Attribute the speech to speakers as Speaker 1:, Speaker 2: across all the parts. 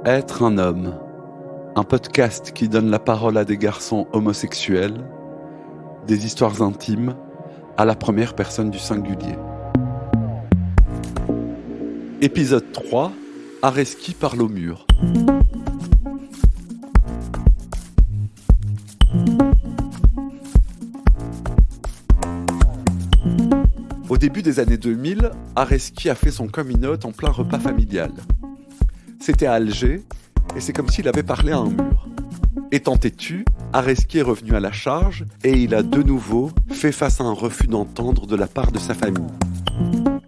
Speaker 1: Être un homme, un podcast qui donne la parole à des garçons homosexuels, des histoires intimes, à la première personne du singulier. Épisode 3, Areski parle au mur. Au début des années 2000, Areski a fait son coming out en plein repas familial. C'était à Alger, et c'est comme s'il avait parlé à un mur. Étant têtu, Areski est revenu à la charge, et il a de nouveau fait face à un refus d'entendre de la part de sa famille.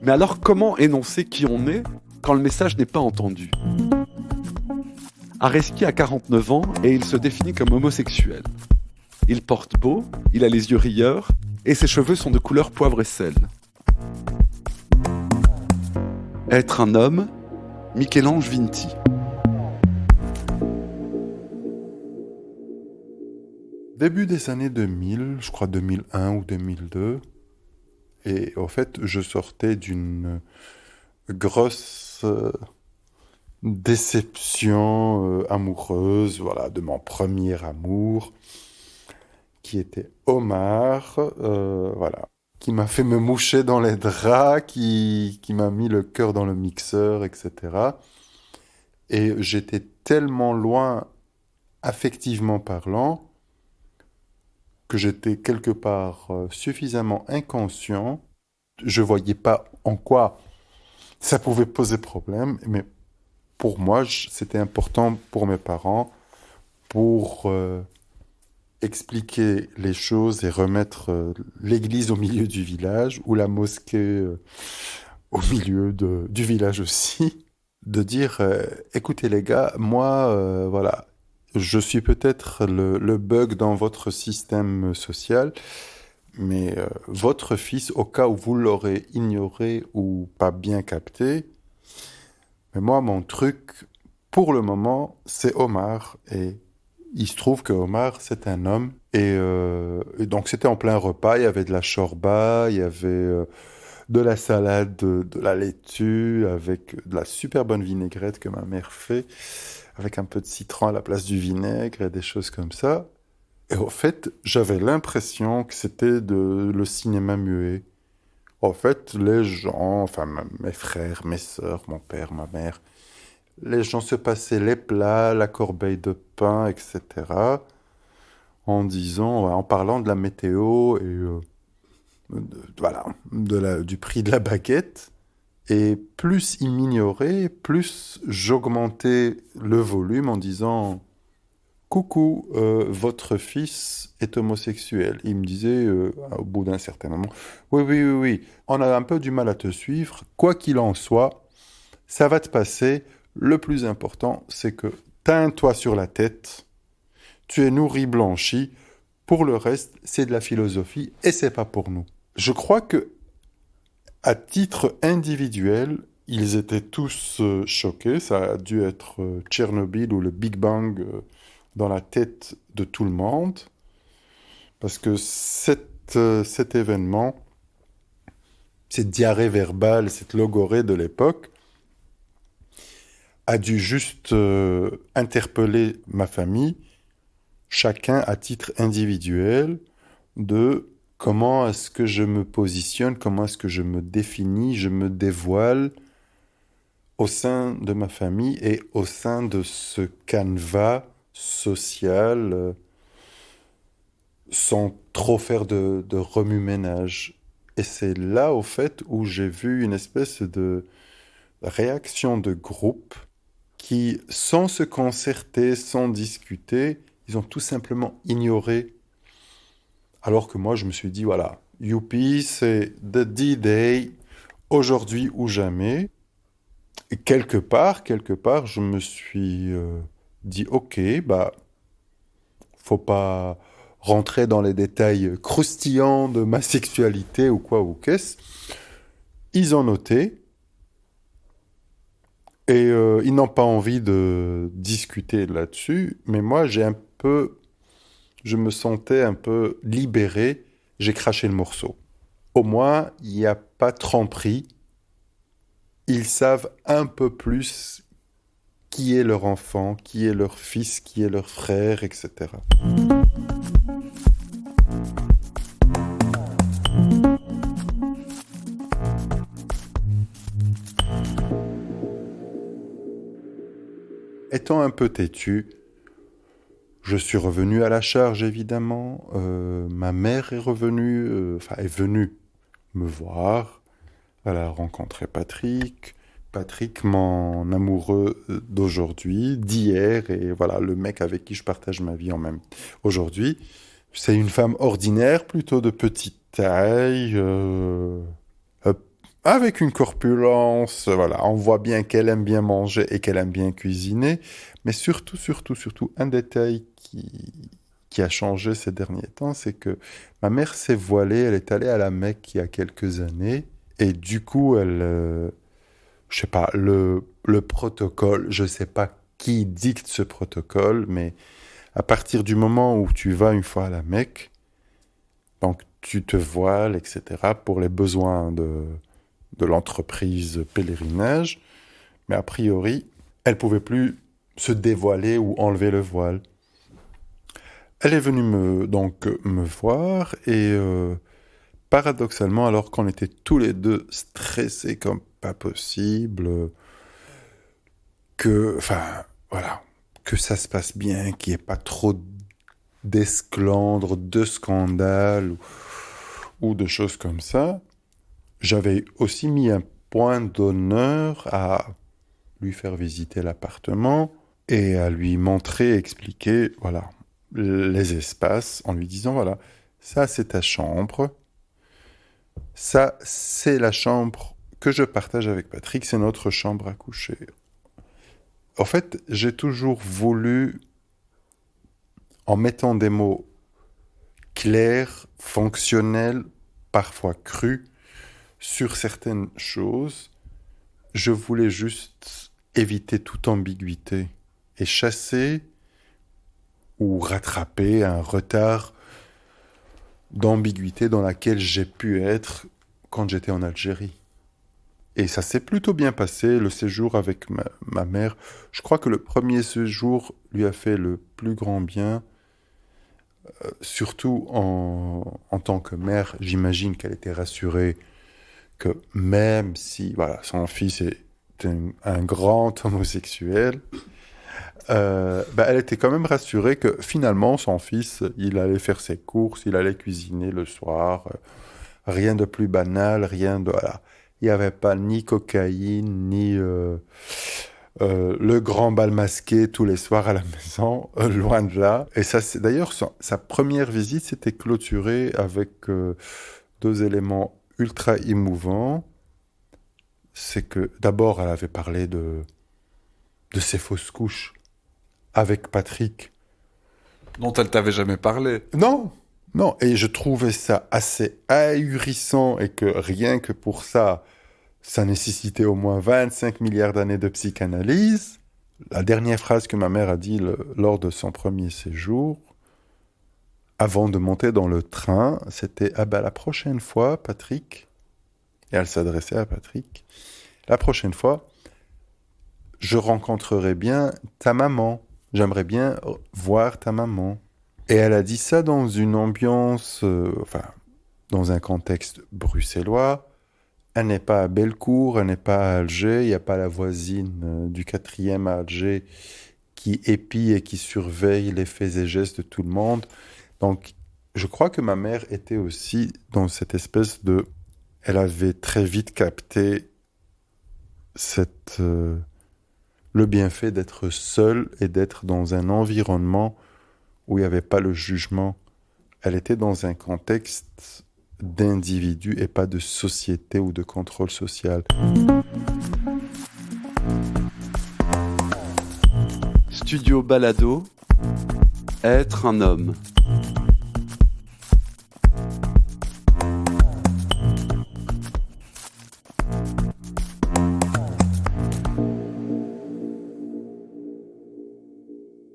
Speaker 1: Mais alors comment énoncer qui on est quand le message n'est pas entendu ? Areski a 49 ans et il se définit comme homosexuel. Il porte beau, il a les yeux rieurs, et ses cheveux sont de couleur poivre et sel. Être un homme, Michel-Ange Vinti.
Speaker 2: Début des années 2000, je crois 2001 ou 2002, et en fait, je sortais d'une grosse déception amoureuse, voilà, de mon premier amour, qui était Omar, voilà, qui m'a fait me moucher dans les draps, qui m'a mis le cœur dans le mixeur, etc. Et j'étais tellement loin, affectivement parlant, que j'étais quelque part suffisamment inconscient. Je voyais pas en quoi ça pouvait poser problème, mais pour moi, c'était important pour mes parents, pour expliquer les choses et remettre l'église au milieu du village, ou la mosquée au milieu du village aussi, de dire, écoutez les gars, moi, voilà, je suis peut-être le bug dans votre système social, mais votre fils, au cas où vous l'aurez ignoré ou pas bien capté, mais moi, mon truc, pour le moment, c'est Omar. Et il se trouve que Omar, c'est un homme. Et donc, c'était en plein repas. Il y avait de la shorba, il y avait de la salade, de la laitue, avec de la super bonne vinaigrette que ma mère fait, avec un peu de citron à la place du vinaigre et des choses comme ça. Et au fait, j'avais l'impression que c'était le cinéma muet. En fait, les gens, enfin mes frères, mes sœurs, mon père, ma mère, les gens se passaient les plats, la corbeille de pain, etc. en disant, en parlant de la météo et voilà, du prix de la baguette. Et plus ils m'ignoraient, plus j'augmentais le volume en disant coucou, votre fils est homosexuel. Il me disait, au bout d'un certain moment, oui, oui, oui, oui, on a un peu du mal à te suivre. Quoi qu'il en soit, ça va te passer. Le plus important, c'est que teins-toi sur la tête. Tu es nourri, blanchi. Pour le reste, c'est de la philosophie et c'est pas pour nous. Je crois que, à titre individuel, ils étaient tous choqués. Ça a dû être Tchernobyl ou le Big Bang dans la tête de tout le monde, parce que cet événement, cette diarrhée verbale, cette logorée de l'époque, a dû juste interpeller ma famille, chacun à titre individuel, de comment est-ce que je me positionne, comment est-ce que je me définis, je me dévoile au sein de ma famille et au sein de ce canevas social, sans trop faire de remue-ménage. Et c'est là, au fait, où j'ai vu une espèce de réaction de groupe qui, sans se concerter, sans discuter, ils ont tout simplement ignoré. Alors que moi, je me suis dit, voilà, youpi, c'est the D-Day, aujourd'hui ou jamais. Et quelque part, je me suis dit, ok, bah, faut pas rentrer dans les détails croustillants de ma sexualité ou quoi ou qu'est-ce. Ils ont noté et ils n'ont pas envie de discuter là-dessus. Mais moi, je me sentais un peu libéré. J'ai craché le morceau. Au moins, il n'y a pas de tromperie. Ils savent un peu plus qui est leur enfant, qui est leur fils, qui est leur frère, etc. Étant un peu têtu, je suis revenu à la charge, évidemment. Ma mère est revenue, est venue me voir. Elle a rencontré Patrick. Patrick, mon amoureux d'aujourd'hui, d'hier, et voilà, le mec avec qui je partage ma vie en même aujourd'hui. C'est une femme ordinaire, plutôt de petite taille, avec une corpulence, voilà, on voit bien qu'elle aime bien manger et qu'elle aime bien cuisiner, mais surtout, un détail qui a changé ces derniers temps, c'est que ma mère s'est voilée, elle est allée à la Mecque il y a quelques années, et du coup, je sais pas, le protocole, je sais pas qui dicte ce protocole, mais à partir du moment où tu vas une fois à la Mecque, donc tu te voiles, etc., pour les besoins de l'entreprise pèlerinage, mais a priori, elle pouvait plus se dévoiler ou enlever le voile. Elle est venue me voir et paradoxalement, alors qu'on était tous les deux stressés comme pas possible, que ça se passe bien, qu'il n'y ait pas trop d'esclandres, de scandales ou de choses comme ça, j'avais aussi mis un point d'honneur à lui faire visiter l'appartement et à lui montrer, expliquer, voilà, les espaces en lui disant, voilà, ça c'est ta chambre, ça c'est la chambre que je partage avec Patrick, c'est notre chambre à coucher. En fait, j'ai toujours voulu, en mettant des mots clairs, fonctionnels, parfois crus, sur certaines choses, je voulais juste éviter toute ambiguïté et chasser ou rattraper un retard d'ambiguïté dans laquelle j'ai pu être quand j'étais en Algérie. Et ça s'est plutôt bien passé, le séjour avec ma mère. Je crois que le premier séjour lui a fait le plus grand bien, surtout en tant que mère. J'imagine qu'elle était rassurée que même si voilà, son fils est un grand homosexuel, elle était quand même rassurée que finalement son fils, il allait faire ses courses, il allait cuisiner le soir, rien de plus banal, rien de... Voilà. Il n'y avait pas ni cocaïne, ni le grand bal masqué tous les soirs à la maison, loin de là. Et ça, c'est d'ailleurs sa première visite s'était clôturée avec deux éléments ultra émouvants. C'est que d'abord, elle avait parlé de ses fausses couches avec Patrick.
Speaker 1: Dont elle t'avait jamais parlé.
Speaker 2: Non, non. Et je trouvais ça assez ahurissant et que rien que pour ça, ça nécessitait au moins 25 milliards d'années de psychanalyse. La dernière phrase que ma mère a dit lors de son premier séjour, avant de monter dans le train, c'était « Ah ben la prochaine fois, Patrick », et elle s'adressait à Patrick, « La prochaine fois, je rencontrerai bien ta maman. J'aimerais bien voir ta maman. » Et elle a dit ça dans une ambiance, dans un contexte bruxellois. Elle n'est pas à Bellecour, elle n'est pas à Alger, il n'y a pas la voisine du 4e à Alger qui épie et qui surveille les faits et gestes de tout le monde. Donc, je crois que ma mère était aussi dans cette espèce de... Elle avait très vite capté le bienfait d'être seule et d'être dans un environnement où il n'y avait pas le jugement. Elle était dans un contexte d'individu et pas de société ou de contrôle social.
Speaker 1: Studio Balado, être un homme.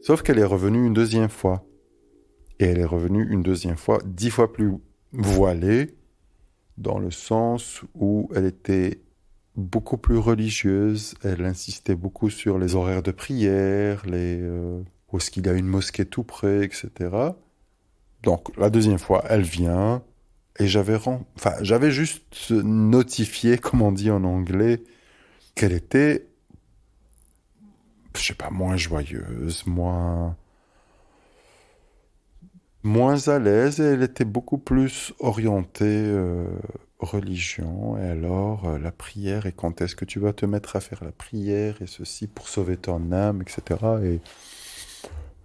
Speaker 2: Sauf qu'elle est revenue une deuxième fois. Et elle est revenue une deuxième fois 10 fois plus voilée, dans le sens où elle était beaucoup plus religieuse. Elle insistait beaucoup sur les horaires de prière, où est-ce qu'il y a une mosquée tout près, etc. Donc, la deuxième fois, elle vient, et j'avais juste notifié, comme on dit en anglais, qu'elle était, je sais pas, moins joyeuse, moins à l'aise, et elle était beaucoup plus orientée religion. Et alors, la prière, et quand est-ce que tu vas te mettre à faire la prière, et ceci, pour sauver ton âme, etc. Et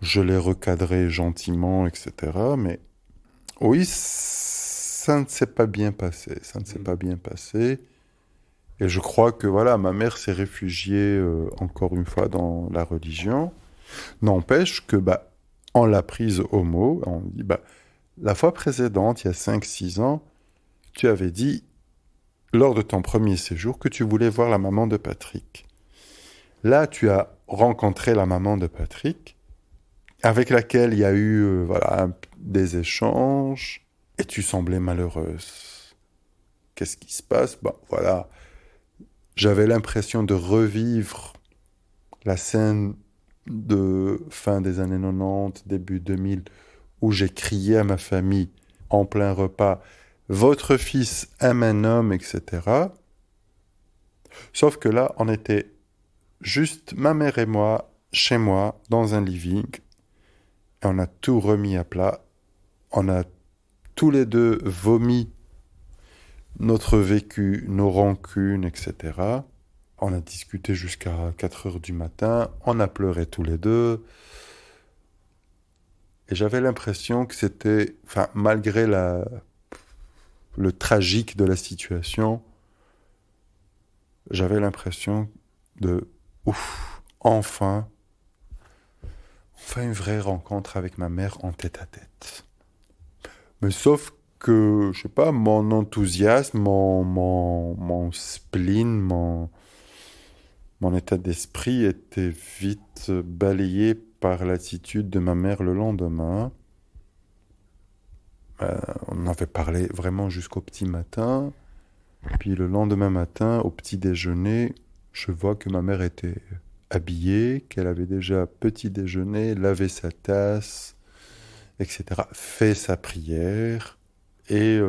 Speaker 2: je l'ai recadré gentiment, etc. Mais oui, ça ne s'est pas bien passé. Ça ne s'est pas bien passé. Et je crois que voilà, ma mère s'est réfugiée encore une fois dans la religion. N'empêche que on l'a prise au mot. On dit la fois précédente, il y a 5-6 ans, tu avais dit lors de ton premier séjour que tu voulais voir la maman de Patrick. Là, tu as rencontré la maman de Patrick, avec laquelle il y a eu des échanges, et tu semblais malheureuse. Qu'est-ce qui se passe? Voilà. J'avais l'impression de revivre la scène de fin des années 90, début 2000, où j'ai crié à ma famille en plein repas « Votre fils aime un homme », etc. Sauf que là, on était juste ma mère et moi, chez moi, dans un living, et on a tout remis à plat. On a tous les deux vomi notre vécu, nos rancunes, etc. On a discuté jusqu'à 4 heures du matin, on a pleuré tous les deux. Et j'avais l'impression que c'était, malgré le tragique de la situation, j'avais l'impression de, enfin une vraie rencontre avec ma mère en tête-à-tête. Mais sauf que, je sais pas, mon enthousiasme, mon spleen, mon état d'esprit était vite balayé par l'attitude de ma mère le lendemain. On avait parlé vraiment jusqu'au petit matin. Puis le lendemain matin, au petit déjeuner, je vois que ma mère était habillée, qu'elle avait déjà petit déjeuner, lavé sa tasse, etc., fait sa prière. Et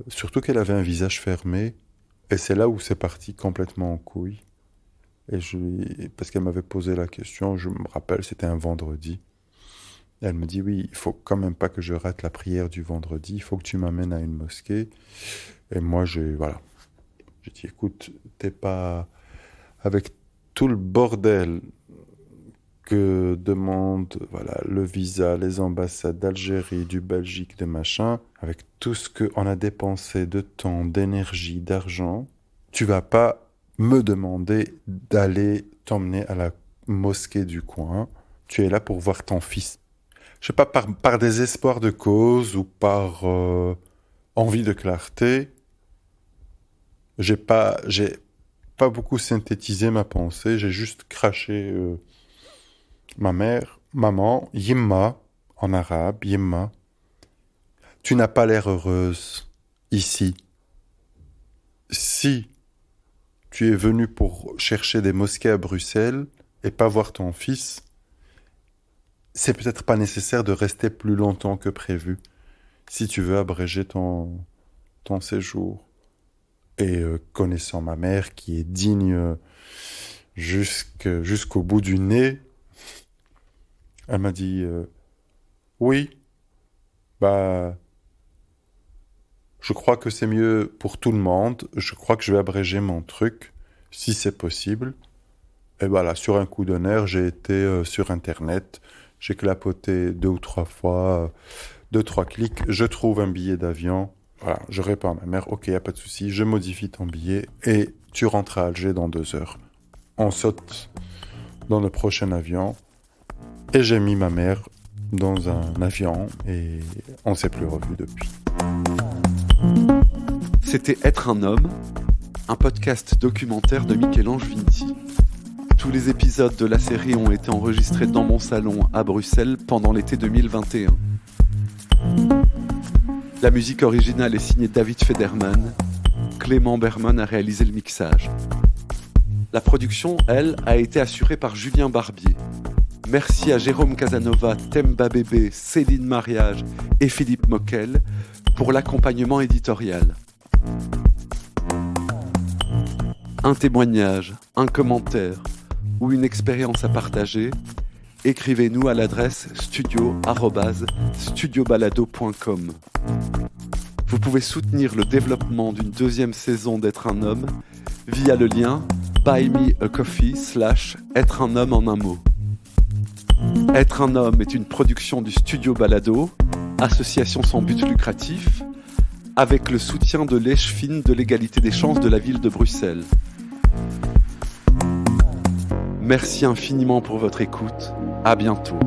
Speaker 2: surtout qu'elle avait un visage fermé. Et c'est là où c'est parti complètement en couille. Et parce qu'elle m'avait posé la question, je me rappelle, c'était un vendredi. Et elle me dit, oui, il faut quand même pas que je rate la prière du vendredi, il faut que tu m'amènes à une mosquée. Et moi, j'ai dit, écoute, t'es pas... Avec tout le bordel que demande le visa, les ambassades d'Algérie, du Belgique, de machin, avec tout ce qu'on a dépensé de temps, d'énergie, d'argent, tu vas pas me demander d'aller t'emmener à la mosquée du coin. Tu es là pour voir ton fils. Je sais pas, par désespoir de cause ou par envie de clarté, j'ai pas beaucoup synthétisé ma pensée, j'ai juste craché ma mère, maman, Yimma, en arabe, Yimma, tu n'as pas l'air heureuse ici. Si tu es venu pour chercher des mosquées à Bruxelles et pas voir ton fils, c'est peut-être pas nécessaire de rester plus longtemps que prévu si tu veux abréger ton séjour. Et connaissant ma mère qui est digne jusqu'au bout du nez, elle m'a dit oui, je crois que c'est mieux pour tout le monde. Je crois que je vais abréger mon truc, si c'est possible. Et voilà, sur un coup d'honneur, j'ai été sur Internet. J'ai clapoté 2 ou 3 fois, 2-3 clics. Je trouve un billet d'avion. Voilà, je réponds à ma mère. Ok, y a pas de souci. Je modifie ton billet et tu rentres à Alger dans 2 heures. On saute dans le prochain avion. Et j'ai mis ma mère dans un avion et on s'est plus revus depuis.
Speaker 1: C'était Être un homme, un podcast documentaire de Michel-Ange Vinti. Tous les épisodes de la série ont été enregistrés dans mon salon à Bruxelles pendant l'été 2021. La musique originale est signée David Federman. Clément Berman a réalisé le mixage. La production, elle, a été assurée par Julien Barbier. Merci à Jérôme Casanova, Themba Bébé, Céline Mariage et Philippe Moquel pour l'accompagnement éditorial. Un témoignage, un commentaire ou une expérience à partager, écrivez-nous à l'adresse studio@studiobalado.com. Vous pouvez soutenir le développement d'une deuxième saison d'Être un homme via le lien buymeacoffee/être un homme en un mot. Être un homme est une production du Studio Balado, association sans but lucratif, avec le soutien de l'Échevine de l'égalité des chances de la ville de Bruxelles. Merci infiniment pour votre écoute. À bientôt.